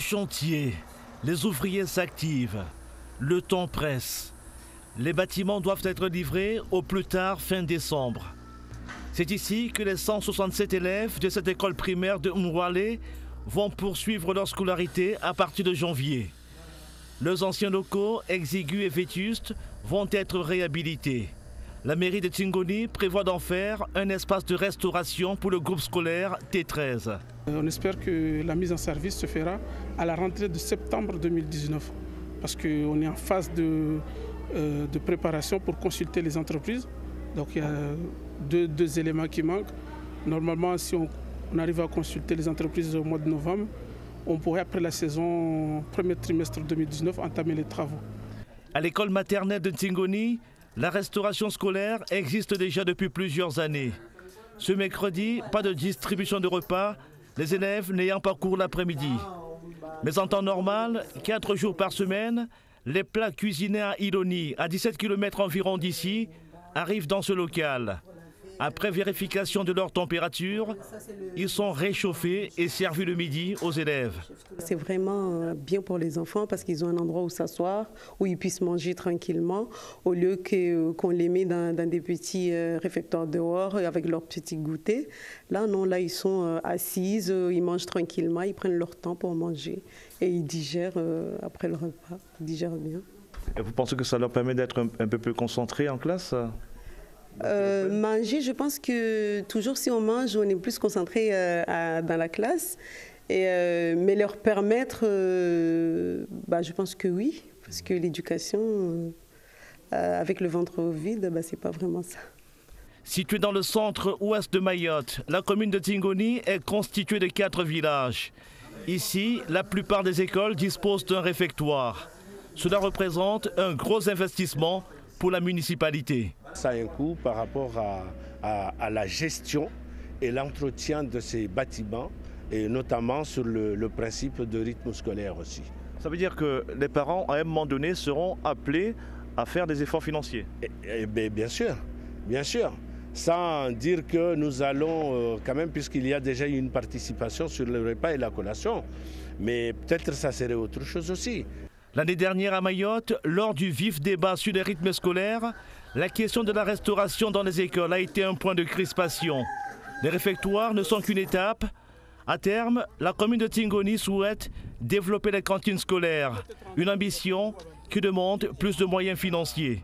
chantier, les ouvriers s'activent. Le temps presse. Les bâtiments doivent être livrés au plus tard fin décembre. C'est ici que les 167 élèves de cette école primaire de Mwale vont poursuivre leur scolarité à partir de janvier. Leurs anciens locaux, exigus et vétustes, vont être réhabilités. La mairie de Tingoni prévoit d'en faire un espace de restauration pour le groupe scolaire T13. On espère que la mise en service se fera à la rentrée de septembre 2019 parce qu'on est en phase de préparation pour consulter les entreprises. Donc il y a deux éléments qui manquent. Normalement, si on arrive à consulter les entreprises au mois de novembre, on pourrait, après la saison, premier trimestre 2019, entamer les travaux. À l'école maternelle de Tingoni, la restauration scolaire existe déjà depuis plusieurs années. Ce mercredi, pas de distribution de repas, les élèves n'ayant pas cours l'après-midi. Mais en temps normal, 4 jours par semaine, les plats cuisinés à Iloni, à 17 km environ d'ici, arrivent dans ce local. Après vérification de leur température, ils sont réchauffés et servis le midi aux élèves. C'est vraiment bien pour les enfants parce qu'ils ont un endroit où s'asseoir, où ils puissent manger tranquillement, au lieu qu'on les met dans des petits réfectoires dehors avec leurs petits goûters. Là, non, là, ils sont assis, ils mangent tranquillement, ils prennent leur temps pour manger et ils digèrent après le repas, ils digèrent bien. Et vous pensez que ça leur permet d'être un peu plus concentrés en classe ? Manger, je pense que toujours si on mange, on est plus concentré dans la classe. Mais leur permettre, je pense que oui, parce que l'éducation, avec le ventre vide, c'est pas vraiment ça. Située dans le centre-ouest de Mayotte, la commune de Tingoni est constituée de 4 villages. Ici, la plupart des écoles disposent d'un réfectoire. Cela représente un gros investissement pour la municipalité. Ça a un coût par rapport à la gestion et l'entretien de ces bâtiments, et notamment sur le principe de rythme scolaire aussi. Ça veut dire que les parents, à un moment donné, seront appelés à faire des efforts financiers? Bien sûr, bien sûr. Sans dire que nous allons quand même, puisqu'il y a déjà une participation sur le repas et la collation, mais peut-être ça serait autre chose aussi. L'année dernière à Mayotte, lors du vif débat sur les rythmes scolaires, la question de la restauration dans les écoles a été un point de crispation. Les réfectoires ne sont qu'une étape. À terme, la commune de Tingoni souhaite développer les cantines scolaires, une ambition qui demande plus de moyens financiers.